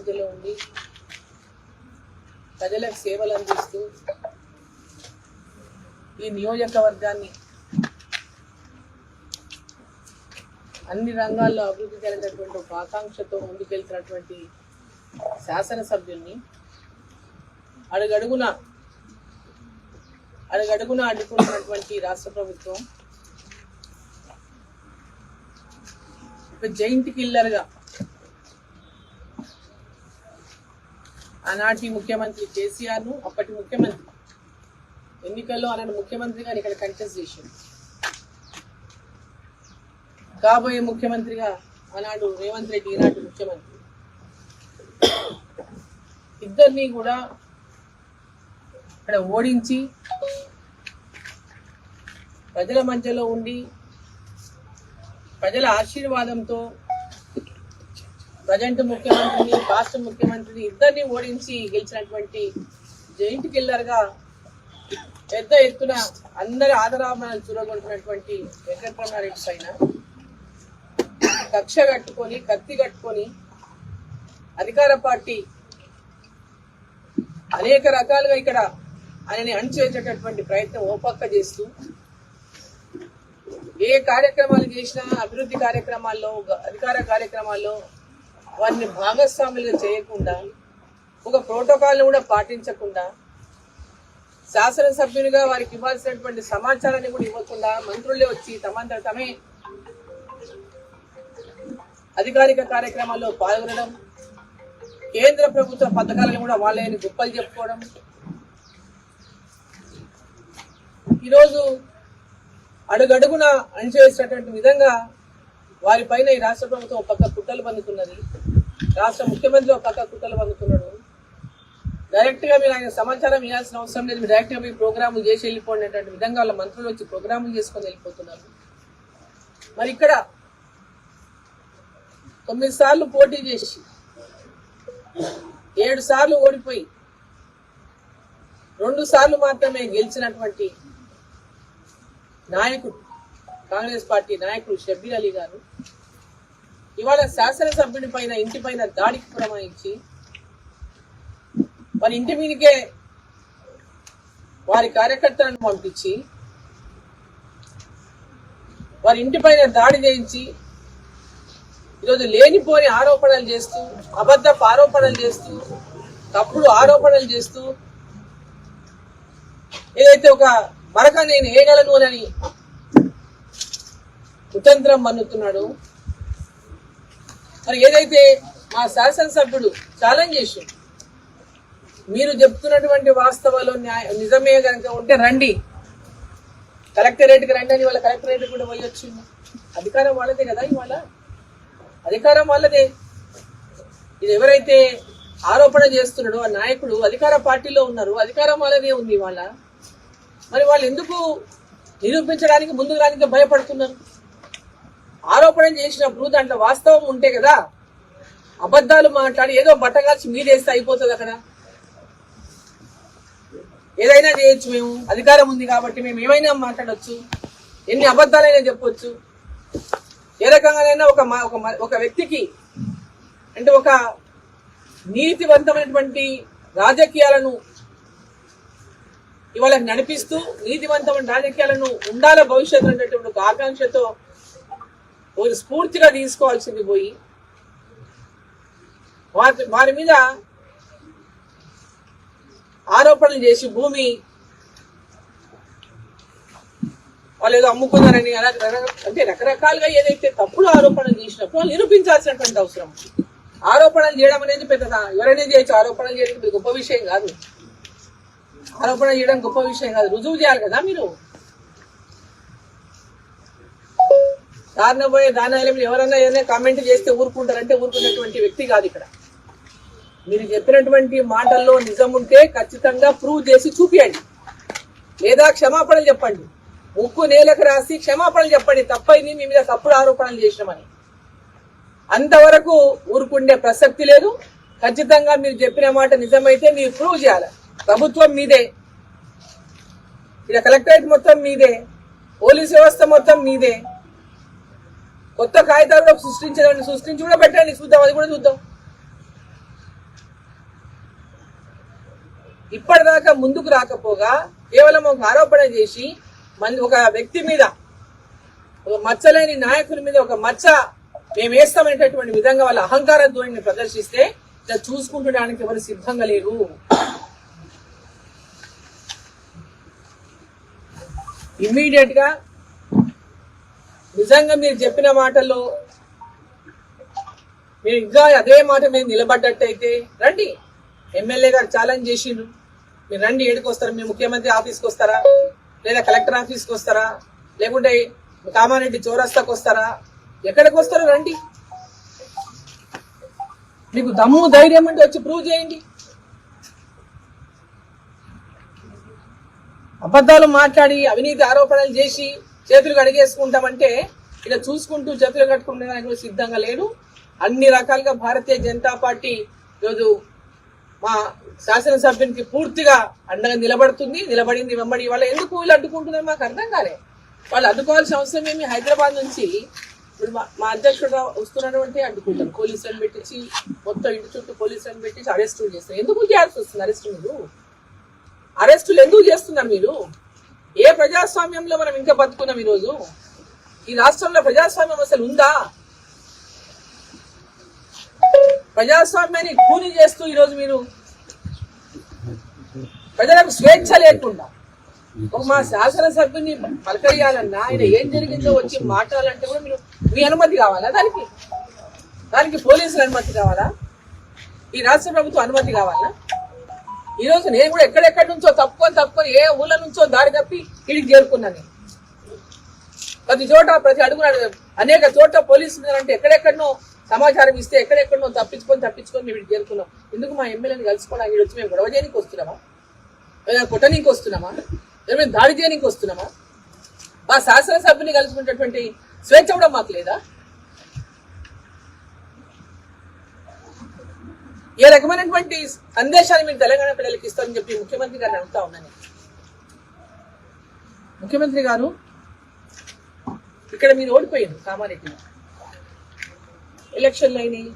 మధ్యలో ఉండి ప్రజలకు సేవలు అందిస్తూ ఈ నియోజకవర్గాన్ని అన్ని రంగాల్లో అభివృద్ధి జరిగినటువంటి ఒక ఆకాంక్షతో ముందుకెళ్తున్నటువంటి శాసనసభ్యుల్ని అడుగడుగున అడ్డుకుంటున్నటువంటి రాష్ట్ర ప్రభుత్వం ఒక జైంట్ కిల్లర్గా ఆనాటి ముఖ్యమంత్రి కేసీఆర్ను అప్పటి ముఖ్యమంత్రి ఎన్నికల్లో ఆయన ముఖ్యమంత్రిగా ఇక్కడ కంటెస్ట్ చేశారు. కాబోయే ముఖ్యమంత్రిగా ఆనాడు రేవంత్ రెడ్డి ఈనాటి ముఖ్యమంత్రి ఇద్దరిని కూడా ఇక్కడ ఓడించి ప్రజల మధ్యలో ఉండి ప్రజల ఆశీర్వాదంతో ప్రజెంట్ ముఖ్యమంత్రిని రాష్ట్ర ముఖ్యమంత్రిని ఇద్దరిని ఓడించి గెలిచినటువంటి జైంట్ కిల్లర్గా పెద్ద ఎత్తున అందరి ఆదరాభరణాలు చూరగొడుతున్నటువంటి వెంకటరమణారెడ్డి పైన కక్ష కట్టుకొని కత్తి కట్టుకొని అధికార పార్టీ అనేక రకాలుగా ఇక్కడ ఆయనని అణిచేసేటటువంటి ప్రయత్నం ఓపక్క చేస్తూ ఏ కార్యక్రమాలు చేసినా అభివృద్ధి కార్యక్రమాల్లో అధికార కార్యక్రమాల్లో వారిని భాగస్వాములుగా చేయకుండా ఒక ప్రోటోకాల్ను కూడా పాటించకుండా శాసనసభ్యునిగా వారికి ఇవ్వాల్సినటువంటి సమాచారాన్ని కూడా ఇవ్వకుండా మంత్రులే వచ్చి తమంతట తమే అధికారిక కార్యక్రమాల్లో పాల్గొనడం, కేంద్ర ప్రభుత్వ పథకాలను కూడా వాళ్ళని గొప్పలు చెప్పుకోవడం, ఈరోజు అడుగడుగున అణిచివేసినటువంటి విధంగా వారిపైన ఈ రాష్ట్ర ప్రభుత్వం ఒక పక్క కుట్రలు పందుతున్నది, రాష్ట్ర ముఖ్యమంత్రి ఒక పక్క కుట్రలు పందుతున్నాడు. డైరెక్ట్గా మీరు ఆయన సమాచారం ఇవ్వాల్సిన అవసరం లేదు, మీరు డైరెక్ట్గా మీరు ప్రోగ్రాములు చేసి వెళ్ళిపోండి అనేటువంటి విధంగా వాళ్ళ మంత్రులు వచ్చి ప్రోగ్రాములు చేసుకొని వెళ్ళిపోతున్నారు. మరి ఇక్కడ 9 సార్లు పోటీ చేసి 7 సార్లు ఓడిపోయి 2 సార్లు మాత్రమే గెలిచినటువంటి నాయకుడు కాంగ్రెస్ పార్టీ నాయకుడు షబ్బీర్ అలీ గారు ఇవాళ శాసనసభ్యుడి పైన ఇంటి పైన దాడికి పురమాయించి వారి ఇంటి మీదకే వారి కార్యకర్తలను పంపించి వారి ఇంటి పైన దాడి చేయించి ఈరోజు లేనిపోని ఆరోపణలు చేస్తూ అబద్ధపు ఆరోపణలు చేస్తూ తప్పుడు ఆరోపణలు చేస్తూ ఏదైతే ఒక మరక నేను ఏగలను అని కుతంత్రం మన్నుతున్నాడు. మరి ఏదైతే మా శాసనసభ్యుడు ఛాలెంజ్ చేశాడు, మీరు చెప్తున్నటువంటి వాస్తవాలు నిజమే కనుక ఉంటే రండి, కలెక్టరేట్కి రండి అని వాళ్ళ కలెక్టరేట్ కూడా పోయి వచ్చింది. అధికారం వాళ్ళదే కదా, ఇవాళ అధికారం వాళ్ళదే. ఇది ఎవరైతే ఆరోపణ చేస్తున్నాడో ఆ నాయకుడు అధికార పార్టీలో ఉన్నారు, అధికారం వాళ్ళదే ఉంది ఇవాళ. మరి వాళ్ళు ఎందుకు నిరూపించడానికి ముందుకు రానికి భయపడుతున్నారు? ఆరోపణ చేసినప్పుడు దాంట్లో వాస్తవం ఉంటే కదా, అబద్ధాలు మాట్లాడి ఏదో బట్టగాల్చి మీదేస్తే అయిపోతుంది. అక్కడ ఏదైనా చేయొచ్చు, మేము అధికారం ఉంది కాబట్టి మేము ఏమైనా మాట్లాడవచ్చు, ఎన్ని అబద్ధాలైనా చెప్పొచ్చు. ఏ రకంగానైనా ఒక వ్యక్తికి అంటే ఒక నీతివంతమైనటువంటి రాజకీయాలను ఇవాళ నడిపిస్తూ నీతివంతమైన రాజకీయాలను ఉండాల భవిష్యత్తు అనేటువంటి ఒక ఆకాంక్షతో ఒక స్ఫూర్తిగా తీసుకోవాల్సింది పోయి వారి మీద ఆరోపణలు చేసి భూమి వాళ్ళు ఏదో అమ్ముకున్నారని అంటే రకరకాలుగా ఏదైతే తప్పుడు ఆరోపణలు చేసినప్పుడు వాళ్ళు నిరూపించాల్సినటువంటి అవసరం. ఆరోపణలు చేయడం అనేది పెద్ద ఎవరైనా చేయొచ్చు, ఆరోపణలు చేయడం గొప్ప విషయం కాదు, ఆరోపణ చేయడం గొప్ప విషయం కాదు, రుజువు చేయాలి కదా. మీరు దారిన పోయే దానాలయం ఎవరైనా ఏదైనా కామెంట్ చేస్తే ఊరుకుంటారంటే ఊరుకునేటువంటి వ్యక్తి కాదు ఇక్కడ. మీరు చెప్పినటువంటి మాటల్లో నిజం ఉంటే ఖచ్చితంగా ప్రూవ్ చేసి చూపియండి, లేదా క్షమాపణలు చెప్పండి, ముక్కు నేలకు రాసి క్షమాపణలు చెప్పండి, తప్పైంది మీ మీద తప్పుడు ఆరోపణలు చేసినామని. అంతవరకు ఊరుకుండే ప్రసక్తి లేదు. ఖచ్చితంగా మీరు చెప్పిన మాట నిజమైతే మీరు ప్రూవ్ చేయాలి. ప్రభుత్వం మీదే, ఇక్కడ కలెక్టరేట్ మొత్తం మీదే, పోలీస్ వ్యవస్థ మొత్తం మీదే. కొత్త కాగితాలు సృష్టించి కూడా పెట్టండి, చూద్దాం, అది కూడా చూద్దాం. ఇప్పటిదాకా ముందుకు రాకపోగా కేవలం ఒక ఆరోపణ చేసి ఒక వ్యక్తి మీద, ఒక మచ్చలేని నాయకుల మీద ఒక మచ్చ మేము వేస్తామనేటటువంటి విధంగా వాళ్ళ అహంకార ధోరణిని ప్రదర్శిస్తే ఇలా చూసుకుంటడానికి ఎవరు సిద్ధంగా లేరు. ఇమ్మీడియట్ గా నిజంగా మీరు చెప్పిన మాటల్లో మీరు ఇంకా అదే మాట మీద నిలబడ్డట్టయితే రండి. ఎమ్మెల్యే గారు ఛాలెంజ్ చేసిండ్రు, మీరు రండి. ఏడికి వస్తారా? మీ ముఖ్యమంత్రి ఆఫీస్కి వస్తారా, లేదా కలెక్టర్ ఆఫీస్కి వస్తారా, లేకుంటే కామారెడ్డి చౌరస్తాకు వస్తారా? ఎక్కడికి వస్తారో రండి. మీకు దమ్ము ధైర్యం అంటే వచ్చి ప్రూవ్ చేయండి. అబద్ధాలు మాట్లాడి అవినీతి ఆరోపణలు చేసి చేతులు కడిగేసుకుంటామంటే ఇలా చూసుకుంటూ చేతులు కట్టుకుంటే సిద్ధంగా లేడు. అన్ని రకాలుగా భారతీయ జనతా పార్టీ ఈరోజు మా శాసనసభ్యునికి పూర్తిగా అండగా నిలబడింది. వెంబడి వాళ్ళు ఎందుకు వీళ్ళు అడ్డుకుంటున్నారు మాకు అర్థం కాలే. వాళ్ళు అడ్డుకోవాల్సిన అవసరం ఏమి? హైదరాబాద్ నుంచి ఇప్పుడు మా అధ్యక్షుడు వస్తున్నటువంటి అడ్డుకుంటారు. పోలీసులను పెట్టించి మొత్తం ఇంటి చుట్టూ పోలీసులను పెట్టించి అరెస్టులు చేస్తారు. ఎందుకు చేయాల్సి వస్తుంది అరెస్టులు ఎందుకు చేస్తున్నారు మీరు? ఏ ప్రజాస్వామ్యంలో మనం ఇంకా బతుకున్నాం? ఈరోజు ఈ రాష్ట్రంలో ప్రజాస్వామ్యం అసలు ఉందా? ప్రజాస్వామ్యాన్ని కూని చేస్తూ ఈరోజు మీరు ప్రజలకు స్వేచ్ఛ లేకుండా ఒక మా శాసనసభ్యుని పలకరియాలన్నా, ఆయన ఏం జరిగిందో వచ్చి మాట్లాడాలంటే కూడా మీరు మీ అనుమతి కావాలా? దానికి పోలీసుల అనుమతి కావాలా? ఈ రాష్ట్ర ప్రభుత్వం అనుమతి కావాలా? ఈరోజు నేను కూడా ఎక్కడెక్కడి నుంచో తప్పుకొని ఏ ఊళ్ళ నుంచో దారి తప్పి ఇడికి చేరుకున్నాను. ప్రతి అడుగున అనేక చోట్ల పోలీసులు అంటే ఎక్కడెక్కడనో సమాచారం ఇస్తే ఎక్కడెక్కడనో తప్పించుకొని మేము ఇక్కడికి చేరుకున్నాం. ఎందుకు? మా ఎమ్మెల్యేని కలుసుకోవడానికి వచ్చి మేము గొడవ చేయడానికి వస్తున్నామా, లేదా కొట్టనీకి వస్తున్నామా, లేదా మేము దాడి చేయడానికి వస్తున్నామా? మా శాసనసభ్యుని కలుసుకునేటటువంటి స్వేచ్ఛ కూడా మాకు లేదా? ఏ రకమైనటువంటి సందేశాన్ని మీరు తెలంగాణ పిల్లలకి ఇస్తారని చెప్పి ముఖ్యమంత్రి గారిని అడుగుతా ఉన్నాను. ముఖ్యమంత్రి గారు, ఇక్కడ మీరు ఓడిపోయింది కామారెడ్డిలో, ఎలక్షన్లు అయినాయి,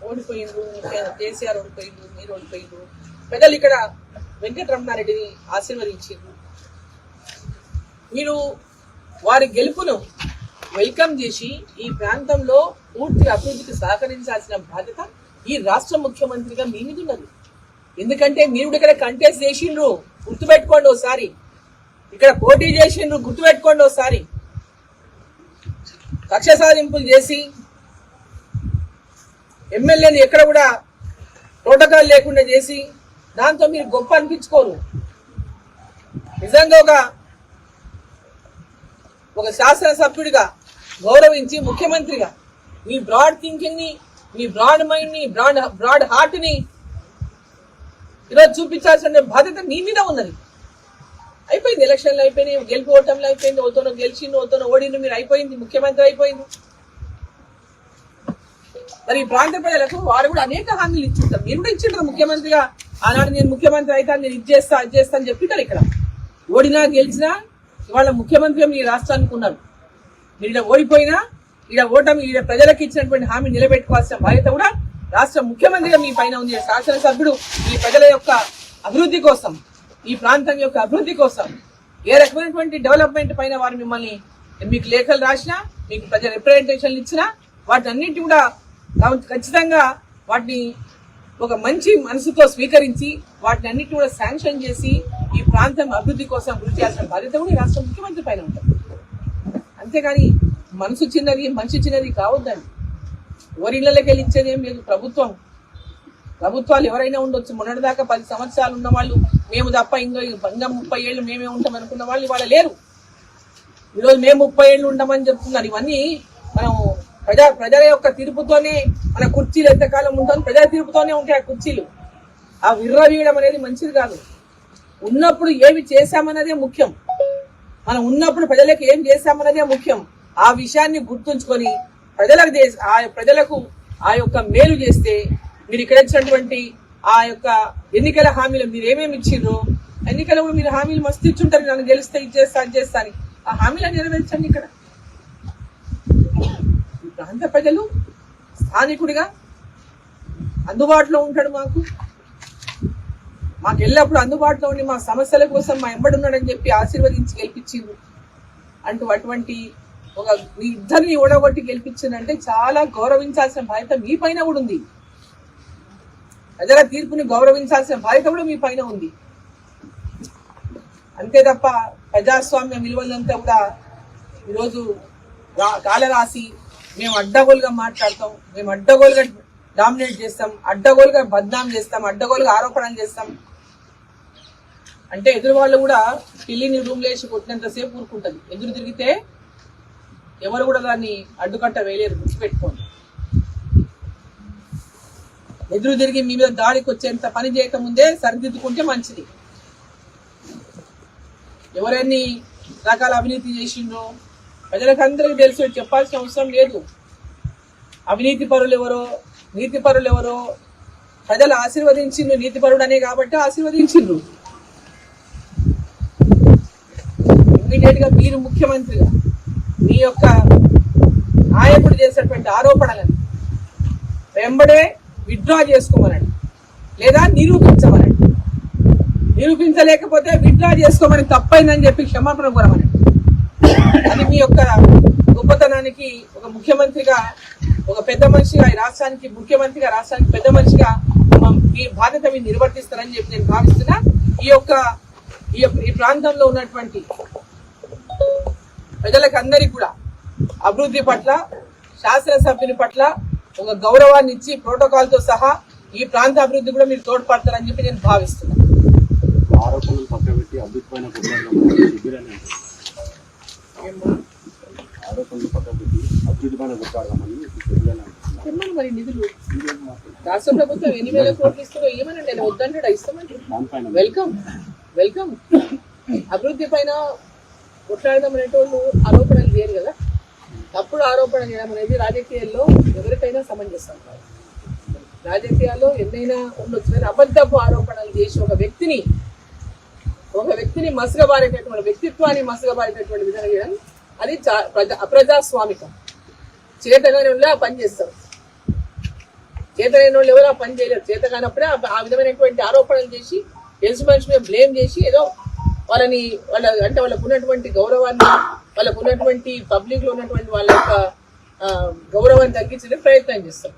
ఓడిపోయిండ్రు. కేసీఆర్ ఓడిపోయిండ్రు, మీరు ఓడిపోయిండ్రు. ప్రజలు ఇక్కడ వెంకటరమణారెడ్డిని ఆశీర్వదించారు. మీరు వారి గెలుపును వెల్కమ్ చేసి ఈ ప్రాంతంలో పూర్తి అభివృద్ధికి సహకరించాల్సిన బాధ్యత ఈ రాష్ట్ర ముఖ్యమంత్రిగా మీ మీద ఉన్నది. ఎందుకంటే మీరు ఇక్కడ కంటెస్ట్ చేసిండ్రు, గుర్తుపెట్టుకోండి ఒకసారి. ఇక్కడ పోటీ చేసిండ్రు, గుర్తుపెట్టుకోండి ఒకసారి. కక్ష సాధింపులు చేసి ఎమ్మెల్యేని ఎక్కడ కూడా ప్రోటోకాల్ లేకుండా చేసి దాంతో మీరు గొప్ప అనిపించుకోరు. నిజంగా ఒక శాసనసభ్యుడిగా గౌరవించి ముఖ్యమంత్రిగా మీ బ్రాడ్ థింకింగ్ ని, మీ బ్రాడ్ మైండ్ ని, బ్రాడ్ హార్ట్ ని ఈరోజు చూపించాల్సిన బాధ్యత మీ మీద ఉన్నది. అయిపోయింది, ఎలక్షన్లు అయిపోయినాయి, గెలుపు ఓటంలో అయిపోయింది. ఓతోనో గెలిచిండు, ఓతోనో ఓడిండు, మీరు అయిపోయింది, ముఖ్యమంత్రి అయిపోయింది. మరి ఈ ప్రాంత ప్రజలకు వారు కూడా అనేక హామీలు ఇచ్చుంటారు. మీరు కూడా ఇచ్చింటారు ముఖ్యమంత్రిగా. ఆనాడు నేను ముఖ్యమంత్రి అయితే నేను ఇది చేస్తా అది చేస్తా అని చెప్తారు. ఇక్కడ ఓడినా గెలిచినా ఇవాళ ముఖ్యమంత్రిగా మీ రాష్ట్రానికి ఉన్నారు. మీరు ఇలా ఓడిపోయినా ఓటమి ప్రజలకు ఇచ్చినటువంటి హామీ నిలబెట్టుకోవాల్సిన బాధ్యత కూడా రాష్ట్ర ముఖ్యమంత్రిగా మీ పైన ఉంది. శాసనసభ్యుడు ఈ ప్రజల యొక్క అభివృద్ధి కోసం, ఈ ప్రాంతం యొక్క అభివృద్ధి కోసం ఏ రకమైనటువంటి డెవలప్మెంట్ పైన వారు మిమ్మల్ని మీకు లేఖలు రాసినా, మీకు ప్రజల రిప్రజెంటేషన్లు ఇచ్చినా వాటి అన్నింటి కూడా ఖచ్చితంగా వాటిని ఒక మంచి మనసుతో స్వీకరించి వాటిని అన్నింటినీ కూడా శాంక్షన్ చేసి ఈ ప్రాంతం అభివృద్ధి కోసం కృషి చేయాల్సిన బాధ్యత కూడా రాష్ట్ర ముఖ్యమంత్రి పైన ఉంటుంది. అంతేగాని మనసు చిన్నది మనిషి చిన్నది కావద్దండి. ఎవరిళ్ళకి వెళ్ళి ఇచ్చేది ఏం లేదు. ప్రభుత్వాలు ఎవరైనా ఉండొచ్చు. మొన్నటిదాకా 10 సంవత్సరాలు ఉన్న వాళ్ళు మేము తప్ప ఇంకా 30 ఏళ్ళు మేమే ఉంటాం అనుకున్న వాళ్ళు ఇవాళ లేరు. ఈరోజు మేము 30 ఏళ్ళు ఉంటామని చెప్తున్నారు. ఇవన్నీ మనం ప్రజల యొక్క తీర్పుతోనే మన కుర్చీలు ఎంతకాలం ఉంటుంది, ప్రజల తీర్పుతోనే ఉంటాయి ఆ కుర్చీలు. ఆ విర్రవీయడం అనేది మంచిది కాదు. ఉన్నప్పుడు ఏమి చేశామన్నదే ముఖ్యం. మనం ఉన్నప్పుడు ప్రజలకు ఏం చేశామన్నదే ముఖ్యం. ఆ విషయాన్ని గుర్తుంచుకొని ప్రజలకు ఆ యొక్క మేలు చేస్తే, మీరు ఇక్కడ ఇచ్చినటువంటి ఆ యొక్క ఎన్నికల హామీలు మీరు ఏమేమి ఇచ్చిండ్రో, ఎన్నికల్లో మీరు హామీలు మస్తు ఇచ్చుంటారు. నన్ను గెలిస్తే ఇచ్చేస్తా అది చేస్తా అని. ఆ హామీలను నెరవేర్చండి. ఇక్కడ ప్రాంత ప్రజలు స్థానికుడిగా అందుబాటులో ఉంటాడు. మాకు మాకు ఎల్లప్పుడూ అందుబాటులో ఉండి మా సమస్యల కోసం మా ఎంబడి ఉన్నాడని చెప్పి ఆశీర్వదించి గెలిపించిండ్రు అంటూ అటువంటి ఒక మీ ఇద్దరిని ఓడగొట్టి గెలిపించిందంటే చాలా గౌరవించాల్సిన బాధ్యత మీ పైన కూడా ఉంది. ప్రజల తీర్పుని గౌరవించాల్సిన బాధ్యత కూడా మీ పైన ఉంది. అంతే తప్ప ప్రజాస్వామ్య విలువలంతా కూడా ఈరోజు కాలరాసి మేము అడ్డగోలుగా మాట్లాడతాం, మేము అడ్డగోలుగా డామినేట్ చేస్తాం, అడ్డగోలుగా బద్నాం చేస్తాం, అడ్డగోలుగా ఆరోపణలు చేస్తాం అంటే ఎదురు వాళ్ళు కూడా పిల్లిని రూమ్లో వేసి కొట్టినంతసేపు ఊరుకుంటుంది. ఎదురు తిరిగితే ఎవరు కూడా దాన్ని అడ్డుకట్ట వేయలేరు, గుర్తుపెట్టుకోండి. ఎదురు తిరిగి మీ మీద దాడికి వచ్చేంత పని చేయకముందే సరిదిద్దుకుంటే మంచిది. ఎవరెన్ని రకాల అవినీతి చేసిండ్రో ప్రజలకు అందరికీ తెలుసు, చెప్పాల్సిన అవసరం లేదు. అవినీతి పరులు ఎవరో నీతి పరులు ఎవరో ప్రజలు ఆశీర్వదించిండ్రు. నీతి పరుడు అనే కాబట్టి ఆశీర్వదించిండ్రు. ఇమీడియట్ గా మీరు ముఖ్యమంత్రిగా మీ యొక్క నాయకుడు చేసినటువంటి ఆరోపణలను వెంబడే విత్డ్రా చేసుకోమనండి, లేదా నిరూపించమనండి. నిరూపించలేకపోతే విత్డ్రా చేసుకోమని తప్పైందని చెప్పి క్షమాపణ కోరమనండి. అది మీ యొక్క గొప్పతనానికి ఒక ముఖ్యమంత్రిగా, ఒక పెద్ద మనిషిగా, ఈ రాష్ట్రానికి ముఖ్యమంత్రిగా, రాష్ట్రానికి పెద్ద మనిషిగా మీ బాధ్యత మీరు నిర్వర్తిస్తారని చెప్పి నేను భావిస్తున్నా. ఈ ప్రాంతంలో ఉన్నటువంటి ప్రజలకు అందరికీ కూడా అభివృద్ధి పట్ల, శాసనసభ్యుని పట్ల ఒక గౌరవాన్ని ఇచ్చి ప్రోటోకాల్తో సహా ఈ ప్రాంత అభివృద్ధి కూడా మీరు తోడ్పడతారని చెప్పి నేను భావిస్తున్నా. మరి నిధులు రాష్ట్ర ప్రభుత్వం 8,000 కోట్లు ఇస్తుందో ఏమని నేను వద్దంటే ఇస్తామండి. వెల్కమ్. అభివృద్ధి పైన కొట్లాడదాం అనేటోళ్ళు ఆరోపణలు చేయరు కదా. తప్పుడు ఆరోపణ చేయడం అనేది రాజకీయాల్లో ఎవరికైనా సమంజసం కాదు. రాజకీయాల్లో ఎన్నైనా ఉండొచ్చు, కానీ అబద్ధపు ఆరోపణలు చేసి ఒక వ్యక్తిని మసగబారేటటువంటి వ్యక్తిత్వాన్ని మసగబారేటటువంటి విధంగా చేయడం అది అప్రజాస్వామికం. చేతగాని వాళ్ళు ఆ పని చేస్తారు, చేతగాని వాళ్ళు ఎవరు ఆ పని చేయలేరు. చేతగానప్పుడే ఆ విధమైనటువంటి ఆరోపణలు చేసి తెలిసి మనిషి మీద బ్లేమ్ చేసి ఏదో వాళ్ళకు ఉన్నటువంటి గౌరవాన్ని, వాళ్ళకు ఉన్నటువంటి పబ్లిక్ లో ఉన్నటువంటి వాళ్ళ యొక్క గౌరవాన్ని తగ్గించే ప్రయత్నం చేస్తారు.